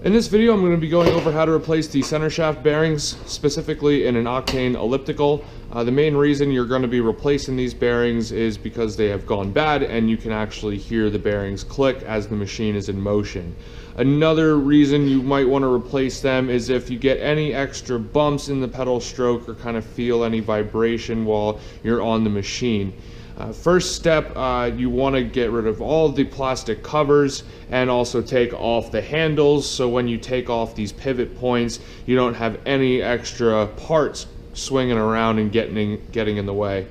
In this video, I'm going to be going over how to replace the center shaft bearings, specifically in an octane elliptical. The main reason you're going to be replacing these bearings is because they have gone bad and you can actually hear the bearings click as the machine is in motion. Another reason you might want to replace them is if you get any extra bumps in the pedal stroke or kind of feel any vibration while you're on the machine. First step, you want to get rid of all the plastic covers and also take off the handles, so when you take off these pivot points you don't have any extra parts swinging around and getting in the way.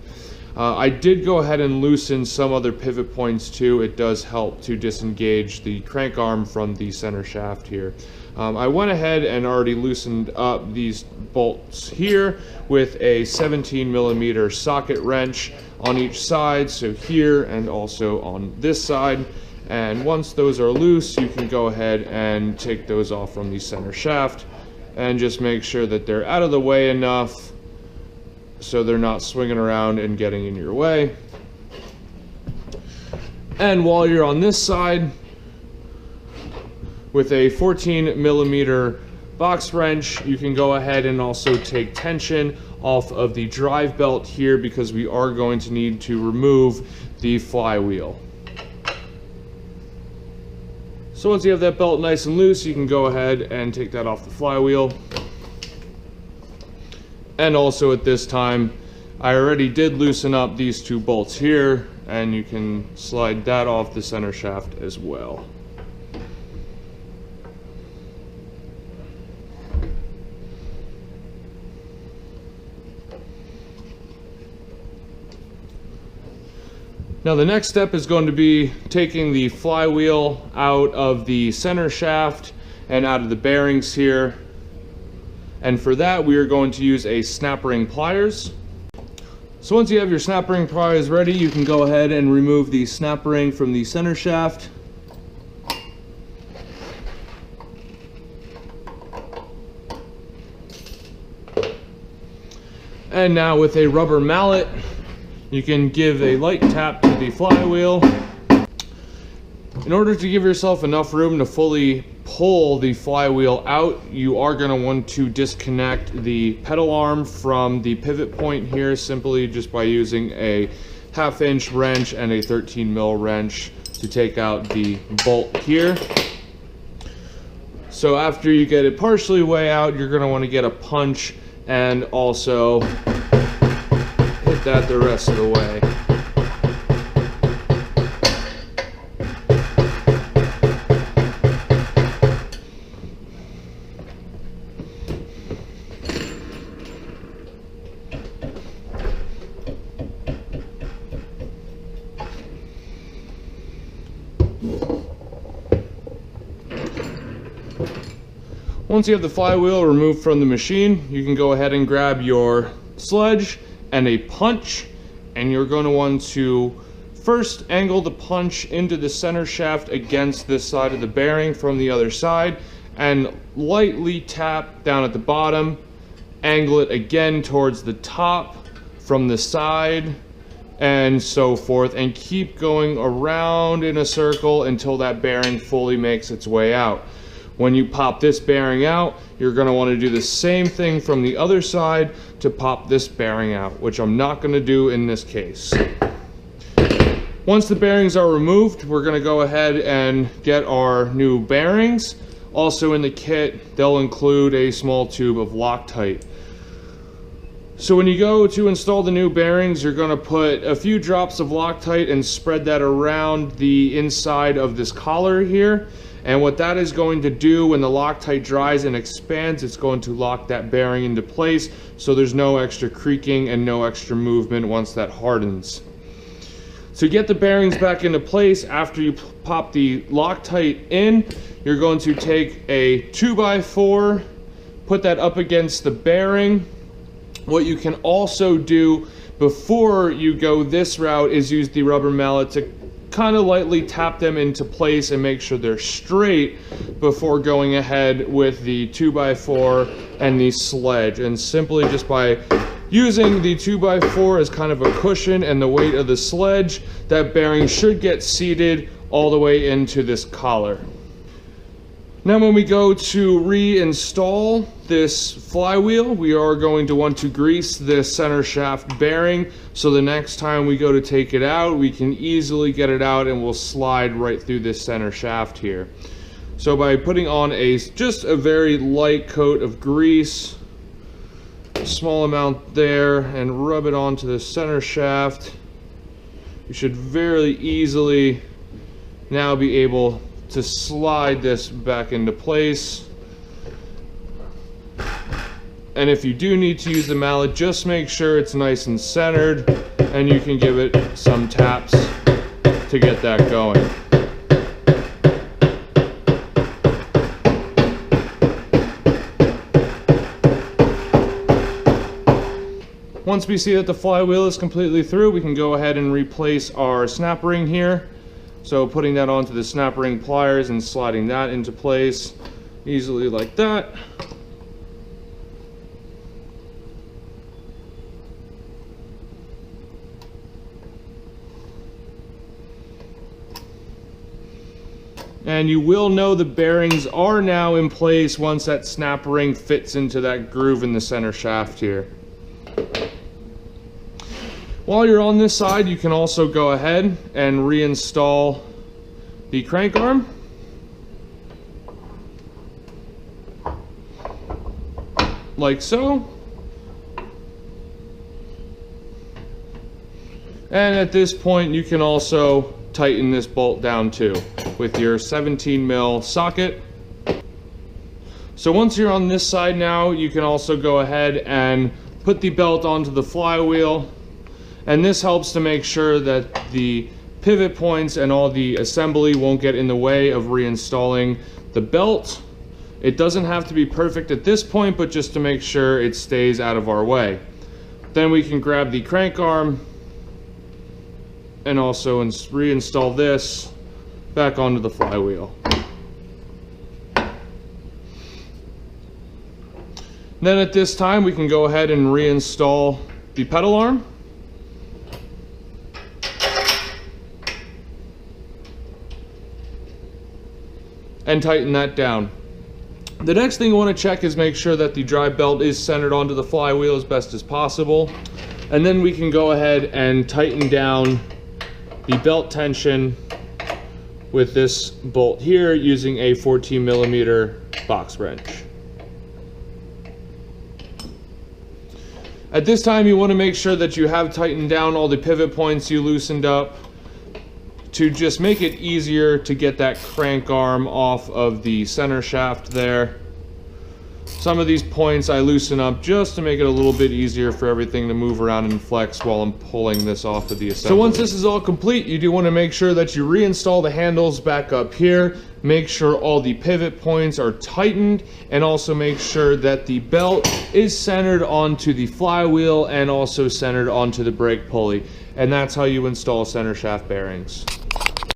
I did go ahead and loosen some other pivot points too. It does help to disengage the crank arm from the center shaft here. I went ahead and already loosened up these bolts here with a 17mm socket wrench on each side, so here and also on this side. And once those are loose, you can go ahead and take those off from the center shaft and just make sure that they're out of the way enough so they're not swinging around and getting in your way. And while you're on this side, with a 14mm box wrench, you can go ahead and also take tension off of the drive belt here, because we are going to need to remove the flywheel. So once you have that belt nice and loose, you can go ahead and take that off the flywheel. And also at this time, I already did loosen up these two bolts here, and you can slide that off the center shaft as well. Now the next step is going to be taking the flywheel out of the center shaft and out of the bearings here. And for that, we are going to use a snap ring pliers. So once you have your snap ring pliers ready, you can go ahead and remove the snap ring from the center shaft. And now with a rubber mallet, you can give a light tap to the flywheel. In order to give yourself enough room to fully pull the flywheel out, you are going to want to disconnect the pedal arm from the pivot point here, simply just by using a 1/2 inch wrench and a 13mm wrench to take out the bolt here. So after you get it partially way out, you're going to want to get a punch and also hit that the rest of the way. Once you have the flywheel removed from the machine, you can go ahead and grab your sledge and a punch, and you're going to want to first angle the punch into the center shaft against this side of the bearing from the other side, and lightly tap down at the bottom, angle it again towards the top from the side, and so forth, and keep going around in a circle until that bearing fully makes its way out. When you pop this bearing out, you're going to want to do the same thing from the other side to pop this bearing out, which I'm not going to do in this case. Once the bearings are removed, we're going to go ahead and get our new bearings. Also in the kit, they'll include a small tube of Loctite. So when you go to install the new bearings, you're going to put a few drops of Loctite and spread that around the inside of this collar here. And what that is going to do, when the Loctite dries and expands, it's going to lock that bearing into place, so there's no extra creaking and no extra movement once that hardens. To get the bearings back into place, after you pop the Loctite in, you're going to take a 2x4, put that up against the bearing. What you can also do before you go this route is use the rubber mallet to kind of lightly tap them into place and make sure they're straight before going ahead with the 2x4 and the sledge. And simply just by using the 2x4 as kind of a cushion and the weight of the sledge, that bearing should get seated all the way into this collar. Now when we go to reinstall this flywheel, we are going to want to grease this center shaft bearing, so the next time we go to take it out, we can easily get it out and we'll slide right through this center shaft here. So by putting on just a very light coat of grease, a small amount there, and rub it onto the center shaft, you should very easily now be able to slide this back into place. And if you do need to use the mallet, just make sure it's nice and centered, and you can give it some taps to get that going. Once we see that the flywheel is completely through, we can go ahead and replace our snap ring here. So putting that onto the snap ring pliers and sliding that into place easily like that. And you will know the bearings are now in place once that snap ring fits into that groove in the center shaft here. While you're on this side, you can also go ahead and reinstall the crank arm. Like so. And at this point, you can also tighten this bolt down too with your 17 mil socket. So once you're on this side now, you can also go ahead and put the belt onto the flywheel. And this helps to make sure that the pivot points and all the assembly won't get in the way of reinstalling the belt. It doesn't have to be perfect at this point, but just to make sure it stays out of our way. Then we can grab the crank arm and also reinstall this back onto the flywheel. Then at this time, we can go ahead and reinstall the pedal arm. And tighten that down. The next thing you want to check is make sure that the drive belt is centered onto the flywheel as best as possible. And then we can go ahead and tighten down the belt tension with this bolt here using a 14 millimeter box wrench. At this time, you want to make sure that you have tightened down all the pivot points you loosened up, to just make it easier to get that crank arm off of the center shaft there. Some of these points I loosen up just to make it a little bit easier for everything to move around and flex while I'm pulling this off of the assembly. So once this is all complete, you do want to make sure that you reinstall the handles back up here. Make sure all the pivot points are tightened, and also make sure that the belt is centered onto the flywheel and also centered onto the brake pulley. And that's how you install center shaft bearings.